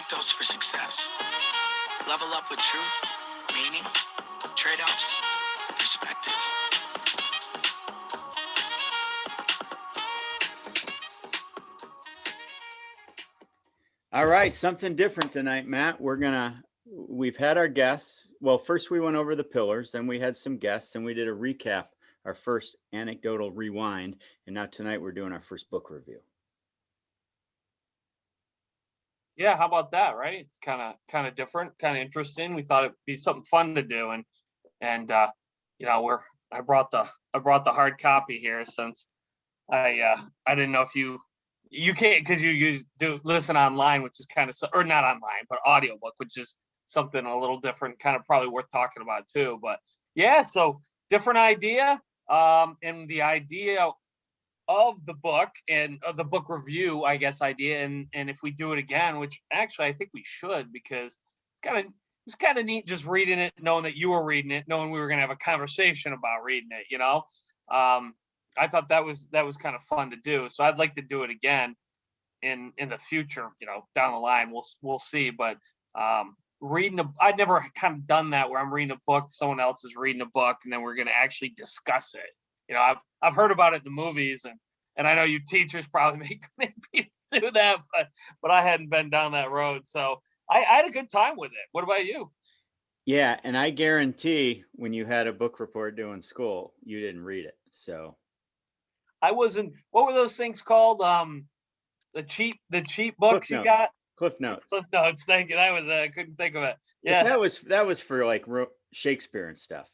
take those for success. Level up with truth, meaning, trade-offs, perspective. All right, something different tonight, Matt. We've had our guests. Well, first we went over the pillars, then we had some guests, and we did a recap, our first anecdotal rewind, and now tonight we're doing our first book review. Yeah, how about that, right? It's kind of different, kind of interesting. We thought it'd be something fun to do, and I brought the hard copy here since I didn't know if you can't, because you do listen online, which is kind of, or not online, but audiobook, which is something a little different, kind of probably worth talking about too. But yeah, so different idea, and the idea of the book and of the book review, I guess, idea, and if we do it again, which actually I think we should, because it's kind of neat just reading it, knowing that you were reading it, knowing we were going to have a conversation about reading it, I thought that was kind of fun to do. So I'd like to do it again in the future, down the line. We'll see. But I'd never kind of done that, where I'm reading a book, someone else is reading a book, and then we're going to actually discuss it. I've heard about it in the movies, and I know you teachers probably make me do that, but I hadn't been down that road. So I had a good time with it. What about you? Yeah, and I guarantee when you had a book report due in school, you didn't read it. So I wasn't. What were those things called? The cheap books you got? Cliff Notes. Cliff Notes. Thank you. That was I couldn't think of it. Yeah, that was for like Shakespeare and stuff.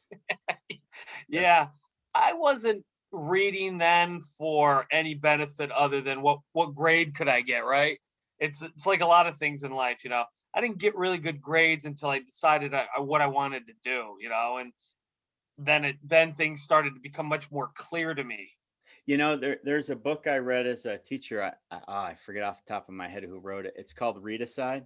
Yeah, I wasn't reading then for any benefit other than what grade could I get, right? It's like a lot of things in life, I didn't get really good grades until I decided what I wanted to do, and then things started to become much more clear to me. There's a book I read as a teacher. I forget off the top of my head who wrote it. It's called Read Aside.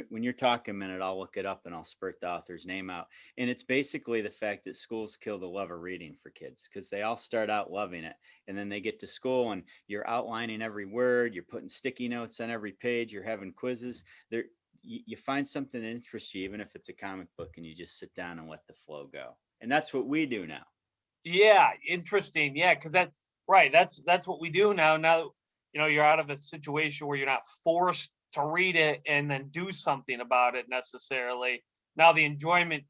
When you're talking a minute, I'll look it up and I'll spurt the author's name out. And it's basically the fact that schools kill the love of reading for kids, because they all start out loving it. And then they get to school and you're outlining every word, you're putting sticky notes on every page, you're having quizzes. You find something that interests you, even if it's a comic book, and you just sit down and let the flow go. And that's what we do now. Yeah, interesting. Yeah, because that's right. That's what we do now. Now, you're out of a situation where you're not forced to read it and then do something about it necessarily. Now the enjoyment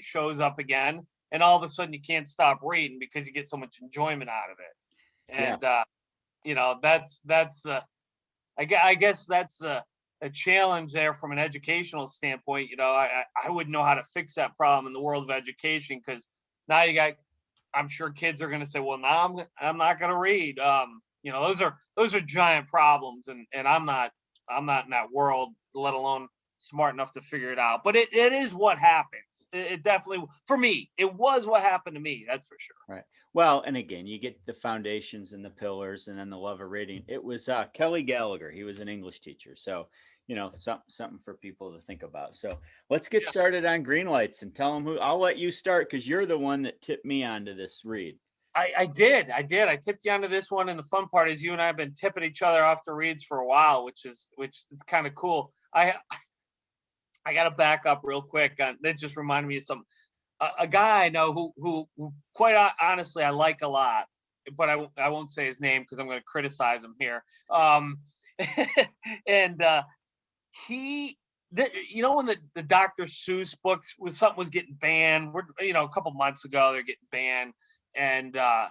shows up again, and all of a sudden you can't stop reading because you get so much enjoyment out of it. And I guess that's a challenge there from an educational standpoint. I wouldn't know how to fix that problem in the world of education, because now I'm sure kids are going to say, well, now I'm not going to read. Those are giant problems, and I'm not in that world, let alone smart enough to figure it out. But it is what happens. It definitely, for me, it was what happened to me. That's for sure. Right. Well, and again, you get the foundations and the pillars, and then the love of reading. It was Kelly Gallagher. He was an English teacher. So, something for people to think about. So let's get started on Greenlights, and tell them who. I'll let you start, because you're the one that tipped me onto this read. I did. I tipped you onto this one, and the fun part is you and I have been tipping each other off to reads for a while, which is kind of cool. I got to back up real quick. That just reminded me of a guy I know who quite honestly I like a lot, but I won't say his name because I'm going to criticize him here. And he. When the Dr. Seuss books was getting banned, a couple months ago, they're getting banned. And I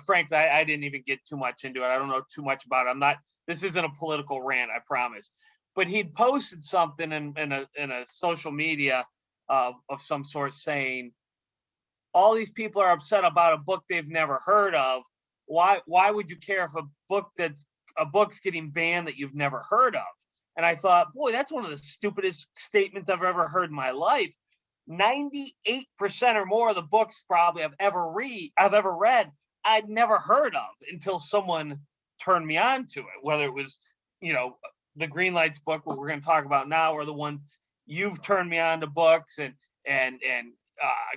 frankly, I didn't even get too much into it. I don't know too much about it. This isn't a political rant, I promise. But he'd posted something in a social media of some sort, saying, all these people are upset about a book they've never heard of. Why would you care if a book's getting banned that you've never heard of? And I thought, boy, that's one of the stupidest statements I've ever heard in my life. 98% or more of the books probably I've ever read, I'd never heard of until someone turned me on to it. Whether it was, the Greenlights book, what we're going to talk about now, or the ones you've turned me on to books, and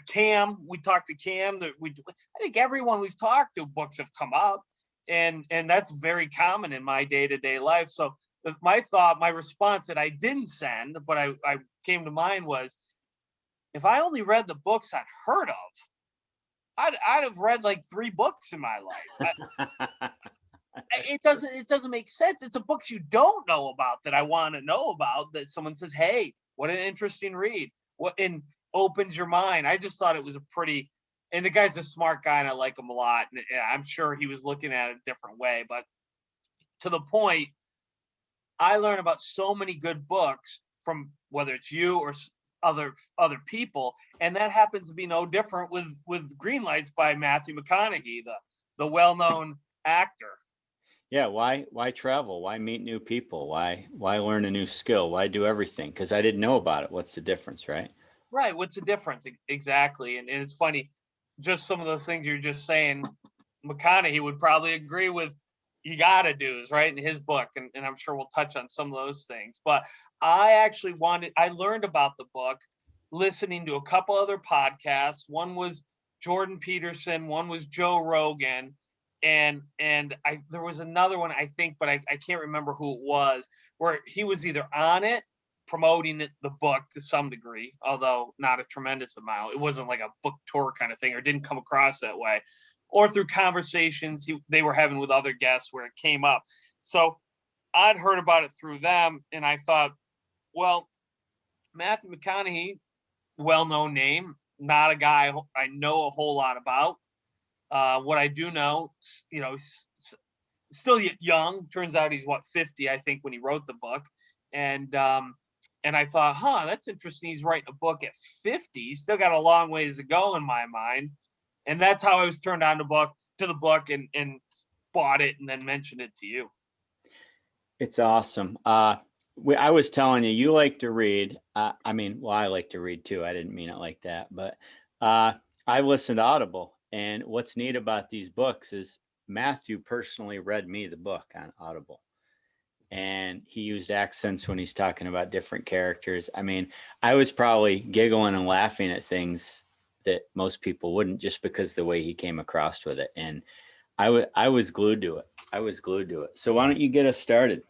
Cam. We talked to Cam. I think everyone we've talked to, books have come up, and that's very common in my day-to-day life. So my thought, my response that I didn't send, but I came to mind was, if I only read the books I'd heard of, I'd have read like 3 books in my life. It doesn't make sense. It's a books you don't know about that I want to know about, that someone says, hey, what an interesting read. What, and opens your mind. I just thought it was a pretty, and the guy's a smart guy and I like him a lot. And I'm sure he was looking at it a different way, but to the point, I learn about so many good books from whether it's you or other people, and that happens to be no different with Greenlights by Matthew McConaughey, the well-known actor. Yeah, why travel? Why meet new people? Why learn a new skill? Why do everything? Because I didn't know about it. What's the difference, right? Right. What's the difference? Exactly. And it's funny, just some of those things you're just saying, McConaughey would probably agree with. You gotta do's, right, in his book, and I'm sure we'll touch on some of those things. But I learned about the book listening to a couple other podcasts. One was Jordan Peterson, one was Joe Rogan, and there was another one, I think, but I can't remember who it was, where he was either on it promoting the book to some degree, although not a tremendous amount. It wasn't like a book tour kind of thing, or didn't come across that way, or through conversations they were having with other guests where it came up. So I'd heard about it through them, and I thought, well, Matthew McConaughey, well-known name, not a guy I know a whole lot about. What I do know, still young. Turns out he's 50, I think, when he wrote the book, and I thought, that's interesting. He's writing a book at 50. He's still got a long ways to go in my mind. And that's how I was turned on to the book and bought it and then mentioned it to you. It's awesome. I was telling you, you like to read. I like to read too. I didn't mean it like that, but I listened to Audible. And what's neat about these books is Matthew personally read me the book on Audible. And he used accents when he's talking about different characters. I mean, I was probably giggling and laughing at things that most people wouldn't, just because the way he came across with it. And I was glued to it. So why don't you get us started?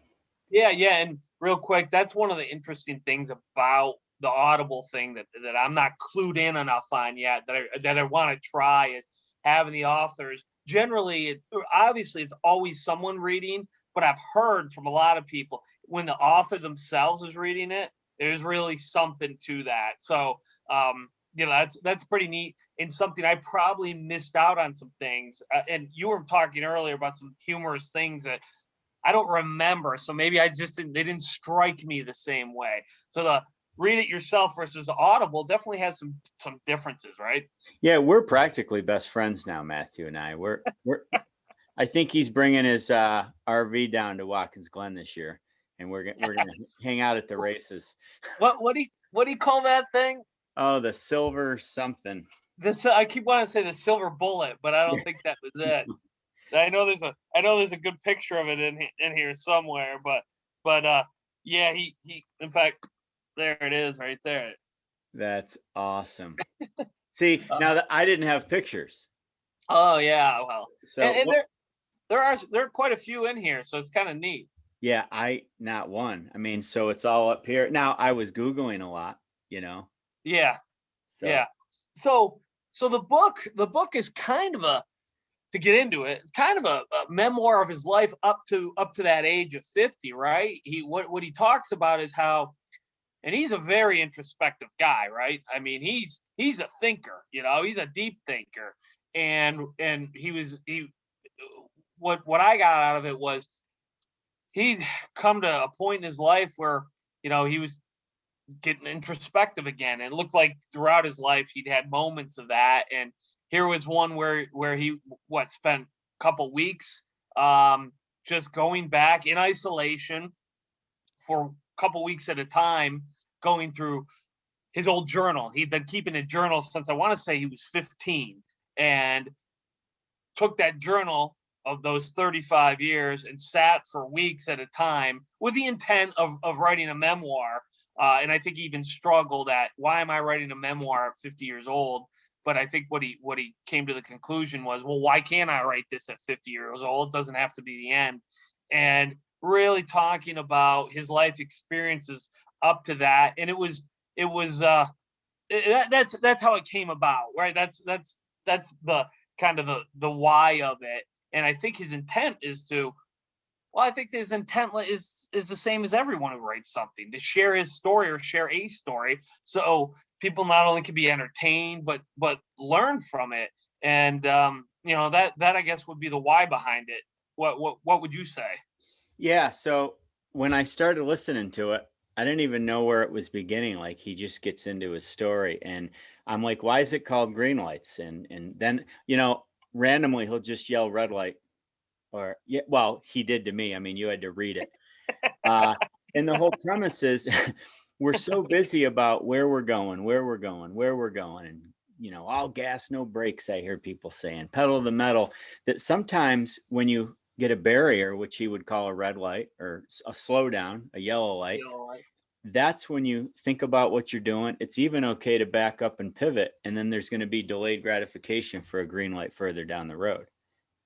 Yeah. And real quick, that's one of the interesting things about the Audible thing that I'm not clued in enough on yet, that I want to try, is having the authors. Generally, obviously it's always someone reading, but I've heard from a lot of people, when the author themselves is reading it, there's really something to that. So that's pretty neat, and something I probably missed out on some things. And you were talking earlier about some humorous things that I don't remember. So maybe they didn't strike me the same way. So the read it yourself versus Audible definitely has some differences, right? Yeah, we're practically best friends now, Matthew and I. We're I think he's bringing his RV down to Watkins Glen this year, and we're gonna hang out at the races. What do you call that thing? Oh, the silver something. I keep wanting to say the silver bullet, but I don't think that was it. I know there's a good picture of it in here somewhere, but yeah, he in fact, there it is right there. That's awesome. See, now that I didn't have pictures. Oh yeah, well, so and there are quite a few in here, so it's kind of neat. Yeah, not one. I mean, so it's all up here. Now I was Googling a lot, Yeah. So. Yeah. So the book is kind of to get into it, it's kind of a memoir of his life up to that age of 50, right? What he talks about is how, and he's a very introspective guy, right? I mean, he's a thinker, he's a deep thinker. And what I got out of it was, he'd come to a point in his life where, he was getting introspective again. It looked like throughout his life he'd had moments of that, and here was one where he spent a couple weeks just going back in isolation for a couple weeks at a time, going through his old journal. He'd been keeping a journal since, I want to say, he was 15, and took that journal of those 35 years and sat for weeks at a time with the intent of writing a memoir. And I think he even struggled at, why am I writing a memoir at 50 years old? But I think what he came to the conclusion was, well, why can't I write this at 50 years old? It doesn't have to be the end. And really talking about his life experiences up to that. And that's how it came about, right? That's the kind of the why of it. And I think his intent is to, well, I think his intent is the same as everyone who writes something, to share his story or share a story, so people not only can be entertained but learn from it. And that I guess would be the why behind it. What would you say? Yeah. So when I started listening to it, I didn't even know where it was beginning. Like he just gets into his story, and I'm like, why is it called Greenlights? And then randomly he'll just yell red light, or yeah, well, he did to me. I mean, you had to read it. And the whole premise is we're so busy about where we're going, and all gas, no brakes. I hear people saying, pedal to the metal. That sometimes when you get a barrier, which he would call a red light or a slowdown, a yellow light, that's when you think about what you're doing. It's even okay to back up and pivot, and then there's going to be delayed gratification for a green light further down the road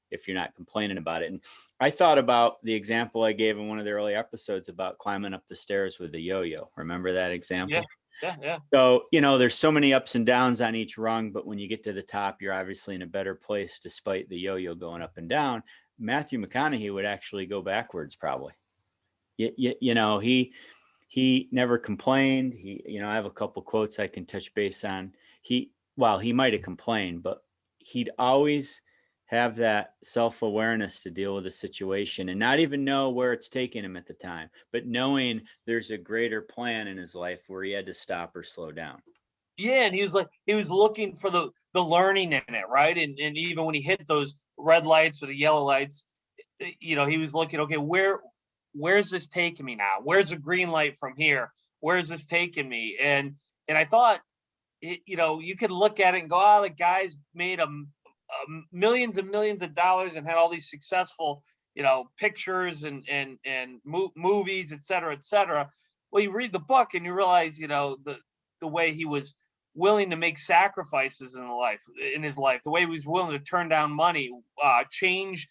if you're not complaining about it. And I thought about the example I gave in one of the early episodes about climbing up the stairs with the yo-yo. Remember that example? Yeah. So, there's so many ups and downs on each rung, but when you get to the top, you're obviously in a better place despite the yo-yo going up and down. Matthew McConaughey would actually go backwards probably. He never complained. I have a couple quotes I can touch base on. He might have complained, but he'd always have that self-awareness to deal with the situation and not even know where it's taking him at the time, but knowing there's a greater plan in his life where he had to stop or slow down. Yeah, and he was looking for the learning in it, right? And even when he hit those red lights or the yellow lights, he was looking, okay, where's this taking me now? Where's a green light from here? Where's this taking me? And I thought, you could look at it and go, oh, the guy's made millions and millions of dollars and had all these successful, pictures and movies, et cetera, et cetera. Well, you read the book and you realize, the way he was willing to make sacrifices in his life, the way he was willing to turn down money, change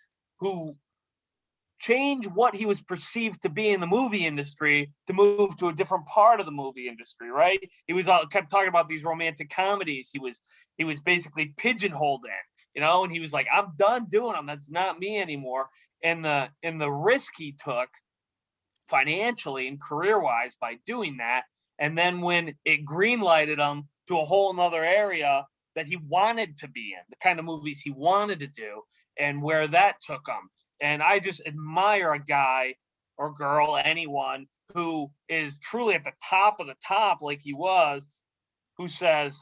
what he was perceived to be in the movie industry to move to a different part of the movie industry, right? He kept talking about these romantic comedies. He was basically pigeonholed in, and he was like, I'm done doing them. That's not me anymore. And the risk he took financially and career-wise by doing that. And then when it green-lighted him to a whole nother area that he wanted to be in, the kind of movies he wanted to do, and where that took him. And I just admire a guy or girl, anyone who is truly at the top of the top, like he was, who says,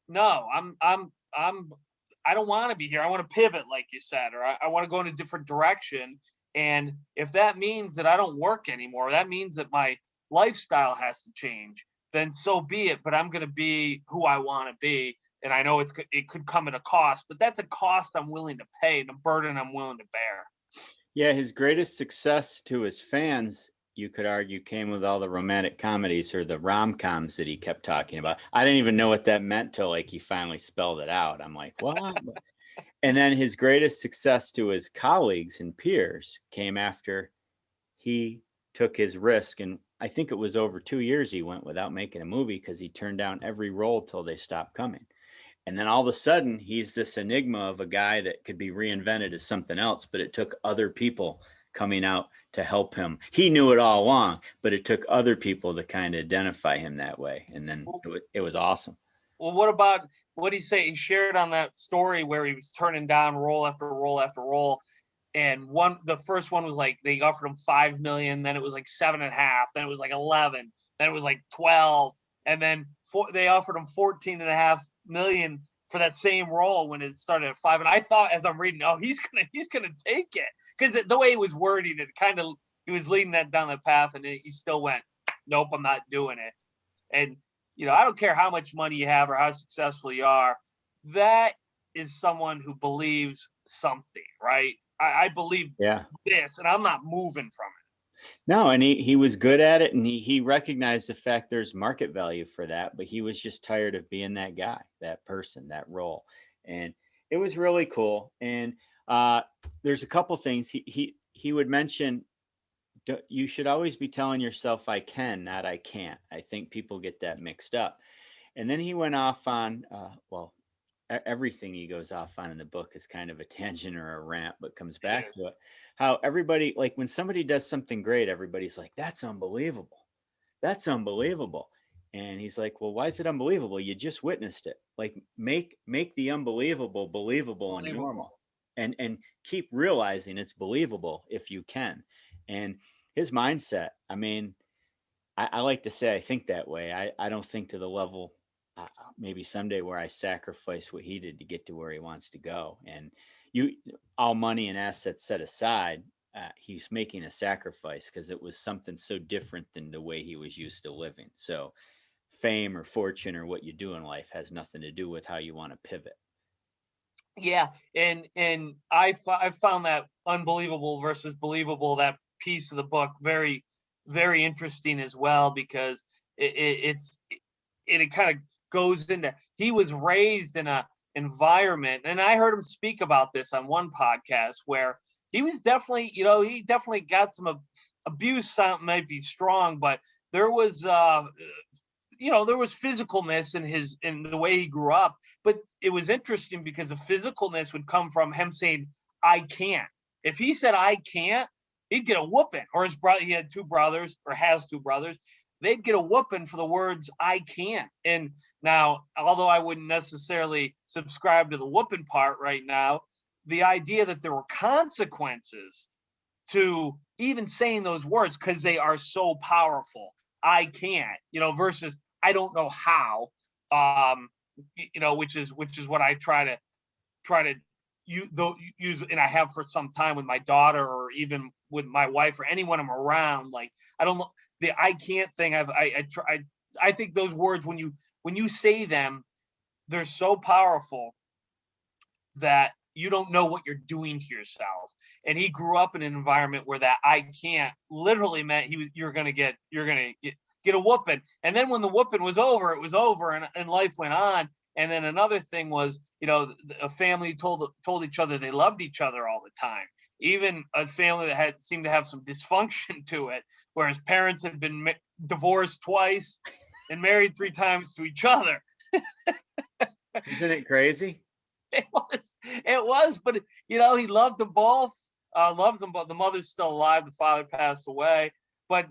no, I don't want to be here. I want to pivot, like you said, or I want to go in a different direction. And if that means that I don't work anymore, that means that my lifestyle has to change, then so be it. But I'm going to be who I want to be. And I know it could come at a cost, but that's a cost I'm willing to pay and a burden I'm willing to bear. Yeah, his greatest success to his fans, you could argue, came with all the romantic comedies or the rom-coms that he kept talking about. I didn't even know what that meant till he finally spelled it out. I'm like, what? And then his greatest success to his colleagues and peers came after he took his risk. And I think it was over 2 years he went without making a movie because he turned down every role till they stopped coming. And then all of a sudden, he's this enigma of a guy that could be reinvented as something else, but it took other people coming out to help him. He knew it all along, but it took other people to kind of identify him that way. And then it was awesome. Well, what about what he say? He shared on that story where he was turning down role after role after role. And the first one was like, they offered him 5 million. Then it was like 7.5. Then it was like 11. Then it was like 12. And then they offered him 14.5 million for that same role when it started at 5. And I thought, as I'm reading, oh, he's gonna take it, because the way he was wording it, kind of, he was leading that down the path, and he still went, nope, I'm not doing it. And I don't care how much money you have or how successful you are. That is someone who believes something, right? I believe this, and I'm not moving from it. No, and he was good at it, and he recognized the fact there's market value for that, but he was just tired of being that guy, that person, that role. And it was really cool. And there's a couple things he would mention You should always be telling yourself I can, not I can't. I think people get that mixed up. And then he went off on, everything he goes off on in the book is kind of a tangent or a rant, but comes It back is. to it. How everybody, like when somebody does something great, everybody's like, that's unbelievable. That's unbelievable. And he's like, well, why is it unbelievable? You just witnessed it. Like make the unbelievable believable and Unbelievable. normal. And keep realizing it's believable if you can. And his mindset, I mean, I like to say I think that way. I don't think to the level maybe someday where I sacrifice what he did to get to where he wants to go. And you, all money and assets set aside, he's making a sacrifice because it was something so different than the way he was used to living. So fame or fortune or what you do in life has nothing to do with how you want to pivot. Yeah, and I found that unbelievable versus believable, that piece of the book, very very interesting as well, because it kind of goes into, he was raised in a environment, and I heard him speak about this on one podcast, where he was definitely, he definitely got some abuse. Sound might be strong, but there was there was physicalness in the way he grew up. But it was interesting because the physicalness would come from him saying, I can't. If he said I can't, he'd get a whooping. Or his brother, he had two brothers, or has two brothers, they'd get a whooping for the words I can't. And now, although I wouldn't necessarily subscribe to the whooping part right now, the idea that there were consequences to even saying those words, because they are so powerful. I can't, versus I don't know how, which is what I try to use, and I have for some time with my daughter, or even with my wife, or anyone I'm around. Like, I don't know, the I can't thing. I think those words, when you say them, they're so powerful that you don't know what you're doing to yourself. And he grew up in an environment where that I can't literally meant you're gonna get a whooping. And then when the whooping was over, it was over, and life went on. And then another thing was, a family told each other they loved each other all the time. Even a family that seemed to have some dysfunction to it, where his parents had been divorced twice and married 3 times to each other. Isn't it crazy? It was, but he loved them both, loves them both. The mother's still alive, the father passed away. But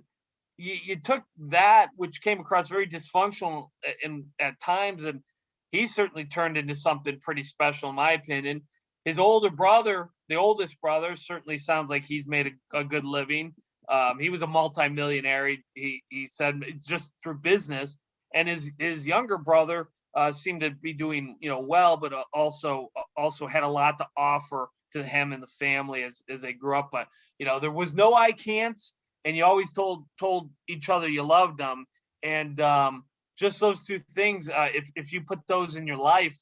you took that, which came across very dysfunctional at times, and he certainly turned into something pretty special, in my opinion. His older brother, the oldest brother, certainly sounds like he's made a good living. He was a multimillionaire. He said, just through business. And his younger brother seemed to be doing well, but also had a lot to offer to him and the family as they grew up. But there was no I can'ts, and you always told each other you loved them. And just those two things, if you put those in your life,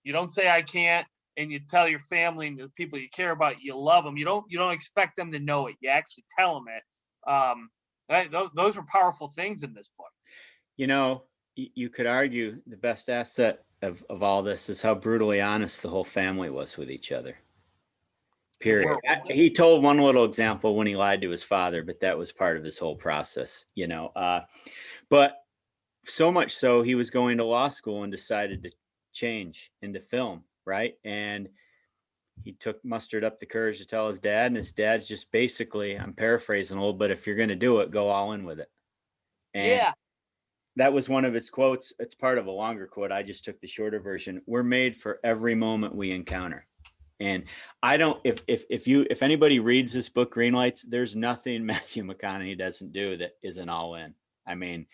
you don't say I can't, and you tell your family and the people you care about you love them. You don't expect them to know it. You actually tell them it. Those are powerful things in this book. You could argue the best asset of all this is how brutally honest the whole family was with each other. Period. He told one little example when he lied to his father, but that was part of his whole process, but so much so he was going to law school and decided to change into film, right? And he mustered up the courage to tell his dad, and his dad's just basically, I'm paraphrasing a little bit, if you're going to do it, go all in with it. And that was one of his quotes. It's part of a longer quote. I just took the shorter version. We're made for every moment we encounter. And I don't, if anybody reads this book, Greenlights, there's nothing Matthew McConaughey doesn't do that isn't all in. I mean,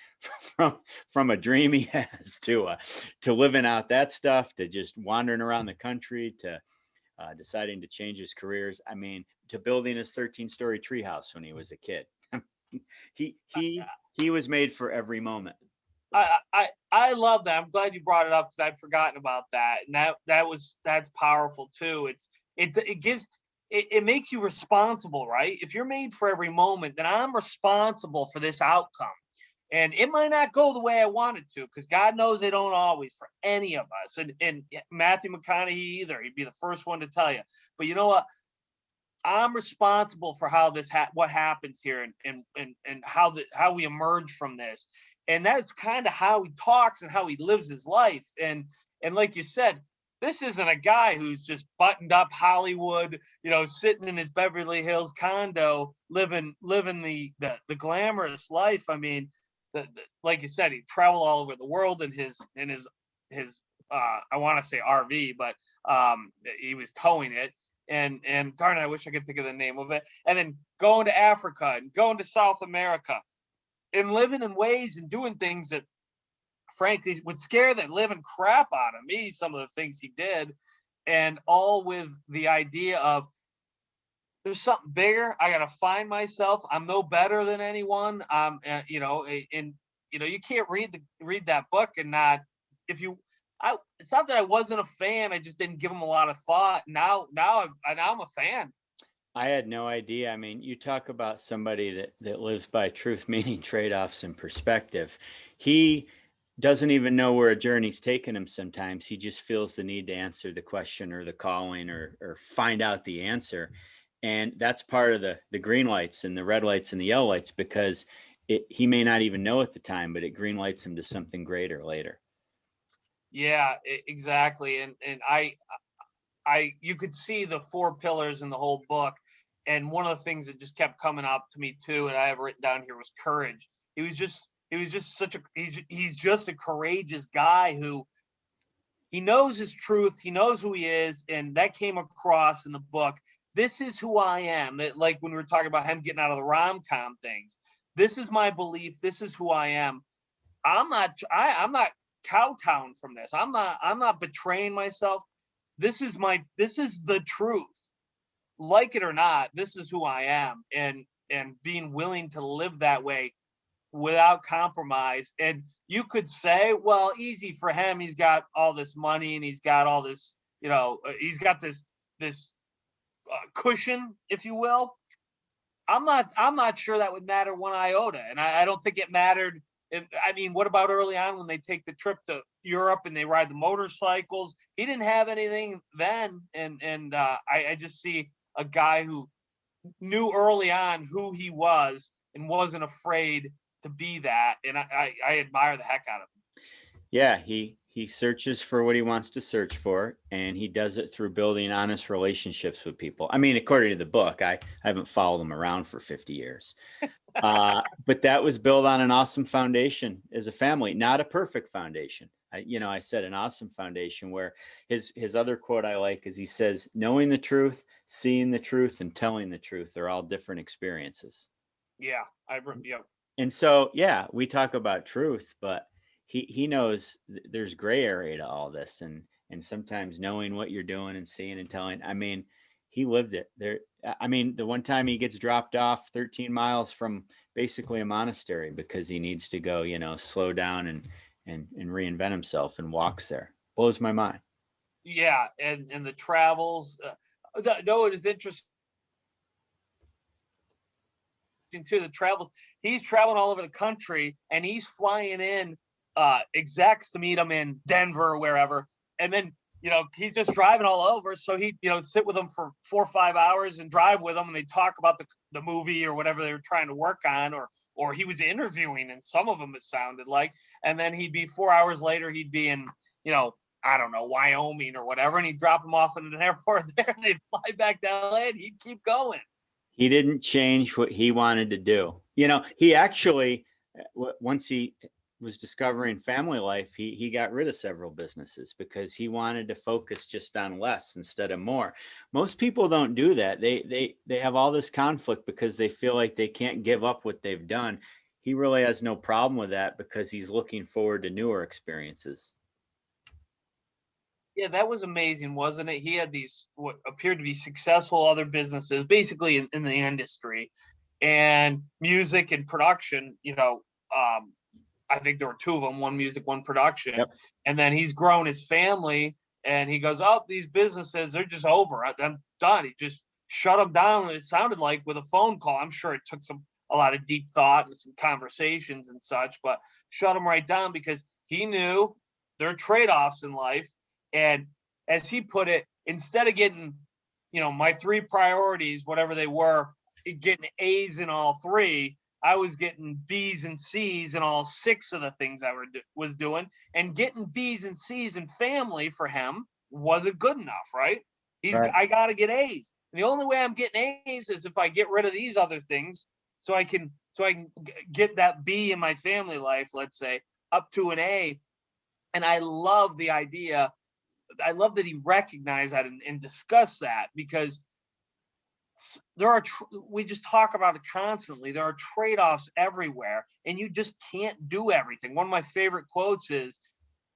from a dream he has to living out that stuff, to just wandering around the country, to deciding to change his careers. I mean, to building his 13-story treehouse when he was a kid. He was made for every moment. I love that. I'm glad you brought it up, because I'd forgotten about that. And that's powerful too. It makes you responsible, right? If you're made for every moment, then I'm responsible for this outcome. And it might not go the way I want it to, because God knows they don't always for any of us. And Matthew McConaughey either. He'd be the first one to tell you. But you know what? I'm responsible for how what happens here, and how we emerge from this. And that's kind of how he talks and how he lives his life. And like you said, this isn't a guy who's just buttoned up Hollywood, sitting in his Beverly Hills condo, living the glamorous life. I mean, like you said, he traveled all over the world in his I want to say RV, but he was towing it. And darn it, I wish I could think of the name of it. And then going to Africa and going to South America and living in ways and doing things that frankly would scare the living crap out of me, some of the things he did, and all with the idea of there's something bigger. I got to find myself. I'm no better than anyone. And you can't read that book and not, it's not that I wasn't a fan. I just didn't give him a lot of thought. Now I'm a fan. I had no idea. I mean, you talk about somebody that lives by truth, meaning trade-offs, and perspective. He doesn't even know where a journey's taken him sometimes. He just feels the need to answer the question or the calling or find out the answer. And that's part of the green lights and the red lights and the yellow lights, because he may not even know at the time, but it green lights him to something greater later. Yeah, exactly. And you could see the 4 pillars in the whole book. And one of the things that just kept coming up to me too, and I have written down here, was courage. He's just a courageous guy who he knows his truth. He knows who he is. And that came across in the book. This is who I am. Like when we were talking about him getting out of the rom-com things, this is my belief. This is who I am. I'm not kowtowing from this. I'm not betraying myself. This is the truth. Like it or not, this is who I am, and being willing to live that way without compromise. And you could say, well, easy for him. He's got all this money and he's got all this, he's got this cushion, if you will. I'm not sure that would matter one iota, and I don't think it mattered. I mean, what about early on when they take the trip to Europe and they ride the motorcycles? He didn't have anything then, and I just see a guy who knew early on who he was and wasn't afraid to be that, and I admire the heck out of him. Yeah, he searches for what he wants to search for, and he does it through building honest relationships with people. I mean, according to the book, I haven't followed him around for 50 years. But that was built on an awesome foundation as a family, not a perfect foundation. I said an awesome foundation, where his other quote I like is, he says, knowing the truth, seeing the truth, and telling the truth are all different experiences. Yeah, And so, yeah, we talk about truth, but he knows there's gray area to all this, and sometimes knowing what you're doing and seeing and telling. I mean, he lived it there. I mean, the one time he gets dropped off 13 miles from basically a monastery because he needs to go, slow down and reinvent himself, and walks there. Blows my mind. Yeah, and the travels. No, it is interesting too. The travels. He's traveling all over the country, and he's flying in execs to meet him in Denver or wherever, and then he's just driving all over. So he sit with them for 4 or 5 hours and drive with them, and they talk about the movie or whatever they were trying to work on, or he was interviewing, and some of them it sounded like. And then he'd be 4 hours later, he'd be in I don't know, Wyoming or whatever, and he'd drop him off at an airport there, and they'd fly back to LA, and he'd keep going. He didn't change what he wanted to do. He actually, once he was discovering family life, he got rid of several businesses because he wanted to focus just on less instead of more. Most people don't do that. They have all this conflict because they feel like they can't give up what they've done. He really has no problem with that because he's looking forward to newer experiences. Yeah, that was amazing, wasn't it? He had these what appeared to be successful other businesses, basically in the industry, and music and production. I think there were 2 of them, one music, one production. Yep. And then he's grown his family, and he goes, oh, these businesses, they're just over. I'm done. He just shut them down. It sounded like with a phone call. I'm sure it took a lot of deep thought and some conversations and such, but shut them right down because he knew there are trade-offs in life. And as he put it, instead of getting my 3 priorities, whatever they were, getting A's in all 3, I was getting B's and C's in all 6 of the things I was doing, and getting B's and C's in family for him wasn't good enough, right? Right. I got to get A's. And the only way I'm getting A's is if I get rid of these other things, so I can get that B in my family life, let's say, up to an A. And I love the idea. I love that he recognized that and discussed that, because we just talk about it constantly. There are trade-offs everywhere, and you just can't do everything. One of my favorite quotes is,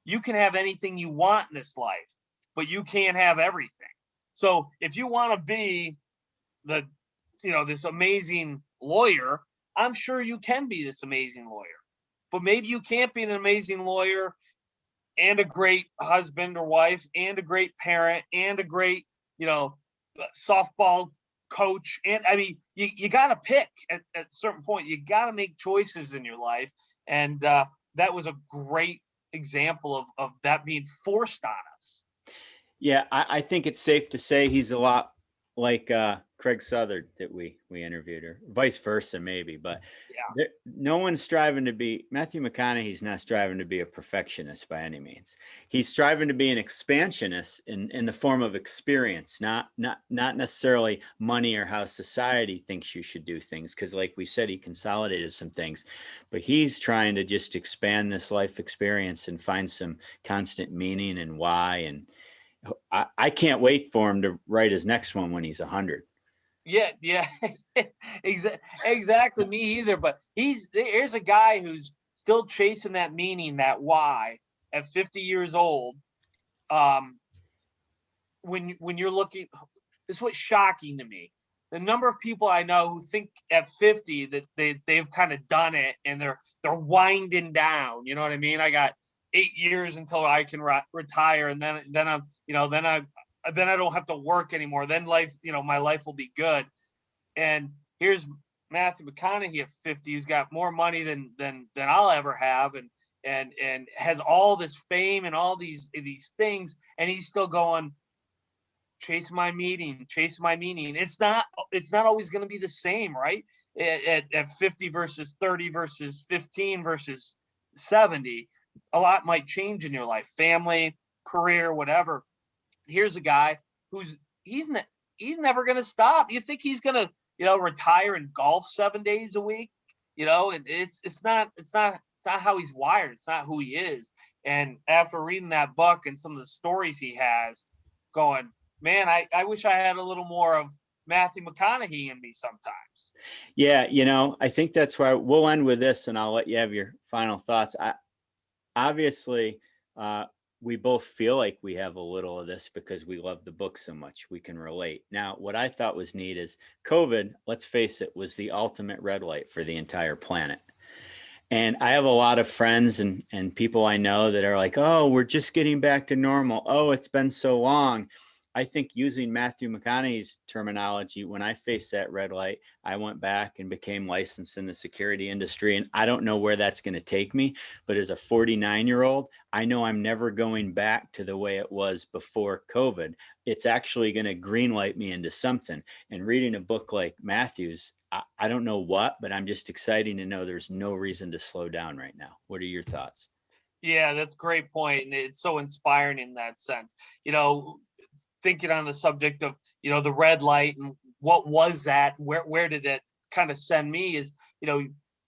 you can have anything you want in this life, but you can't have everything. So if you want to be this amazing lawyer, I'm sure you can be this amazing lawyer, but maybe you can't be an amazing lawyer and a great husband or wife and a great parent and a great, softball coach. And I mean, you got to pick at a certain point. You got to make choices in your life. And that was a great example of that being forced on us. Yeah, I think it's safe to say he's a lot like Craig Southard that we interviewed, or vice versa maybe, but yeah, no one's striving to be Matthew McConaughey. He's not striving to be a perfectionist by any means. He's striving to be an expansionist in the form of experience, not necessarily money or how society thinks you should do things. Because like we said, he consolidated some things, but he's trying to just expand this life experience and find some constant meaning and why. And I can't wait for him to write his next one when he's 100. Yeah, exactly. Me either. But here's a guy who's still chasing that meaning, that why, at 50 years old. When you're looking, this is what's shocking to me. The number of people I know who think at 50 that they've kind of done it and they're winding down. You know what I mean? I got 8 years until I can retire, and then I'm then I don't have to work anymore. Then life, my life will be good. And here's Matthew McConaughey at 50, who's got more money than I'll ever have, and has all this fame and all these things, and he's still going, chase my meaning. It's not always going to be the same, right? At 50 versus 30 versus 15 versus 70, a lot might change in your life, family, career, whatever. Here's a guy who's he's never going to stop. You think he's going to retire and golf 7 days a week? And it's not how he's wired. It's not who he is. And after reading that book and some of the stories he has, going, man, I wish I had a little more of Matthew McConaughey in me sometimes. Yeah, I think that's why we'll end with this, and I'll let you have your final thoughts. Obviously, we both feel like we have a little of this because we love the book so much. We can relate. Now, what I thought was neat is COVID, let's face it, was the ultimate red light for the entire planet. And I have a lot of friends and people I know that are like, oh, we're just getting back to normal. Oh, it's been so long. I think using Matthew McConaughey's terminology, when I faced that red light, I went back and became licensed in the security industry. And I don't know where that's going to take me. But as a 49-year-old, I know I'm never going back to the way it was before COVID. It's actually going to greenlight me into something. And reading a book like Matthew's, I don't know what, but I'm just excited to know there's no reason to slow down right now. What are your thoughts? Yeah, that's a great point. And it's so inspiring in that sense. Thinking on the subject of the red light and what was that, where did it kind of send me is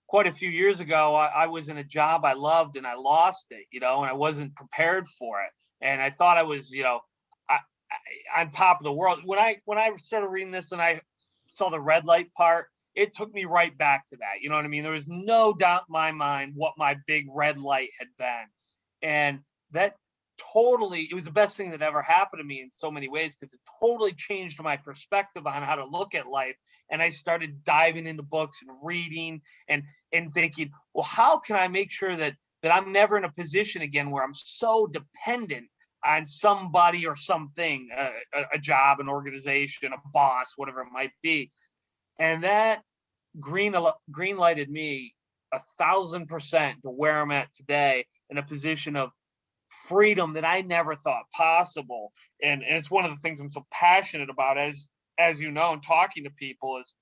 quite a few years ago I was in a job I loved and I lost it, and I wasn't prepared for it, and I thought I was on top of the world. When I started reading this and I saw the red light part, it took me right back to that. You know what I mean? There was no doubt in my mind what my big red light had been, and that it was the best thing that ever happened to me in so many ways, because it totally changed my perspective on how to look at life. And I started diving into books and reading and thinking, well, how can I make sure that I'm never in a position again where I'm so dependent on somebody or something, a job, an organization, a boss, whatever it might be. And that green lighted me 1,000% to where I'm at today, in a position of freedom that I never thought possible. And it's one of the things I'm so passionate about, as you know, and talking to people, is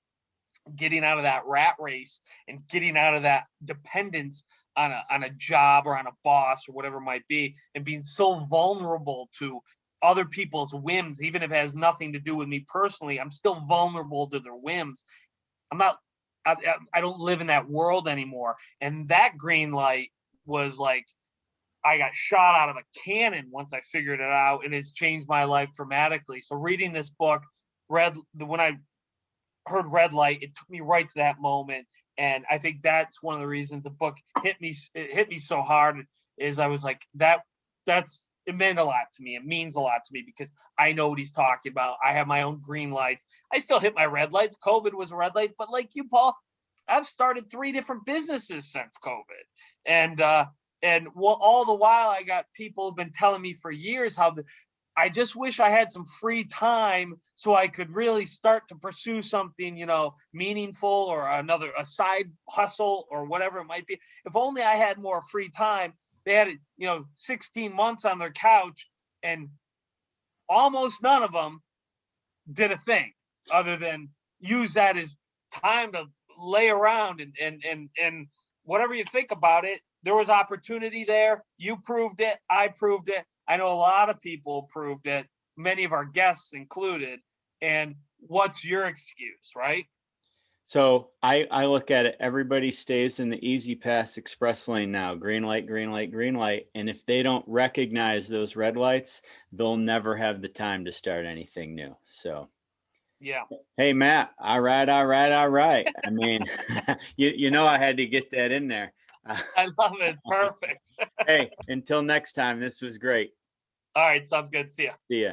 getting out of that rat race and getting out of that dependence on a job or on a boss or whatever it might be, and being so vulnerable to other people's whims, even if it has nothing to do with me personally. I'm still vulnerable to their whims. I don't live in that world anymore. And that green light was like, I got shot out of a cannon once I figured it out, and it's changed my life dramatically. So reading this book, when I heard red light, it took me right to that moment. And I think that's one of the reasons the book hit me so hard, is I was like, it meant a lot to me. It means a lot to me because I know what he's talking about. I have my own green lights. I still hit my red lights. COVID was a red light, but like you, Paul, I've started 3 different businesses since COVID. And all the while, I got people who've been telling me for years how I just wish I had some free time so I could really start to pursue something, meaningful, or a side hustle or whatever it might be. If only I had more free time. They had, 16 months on their couch, and almost none of them did a thing other than use that as time to lay around and whatever you think about it. There was opportunity there. You proved it. I proved it. I know a lot of people proved it, many of our guests included. And what's your excuse, right? So I look at it, everybody stays in the easy pass express lane now, green light, green light, green light. And if they don't recognize those red lights, they'll never have the time to start anything new. So, yeah. Hey, Matt. All right. I mean, I had to get that in there. I love it. Perfect. Hey, until next time, this was great. All right. Sounds good. See ya. See ya.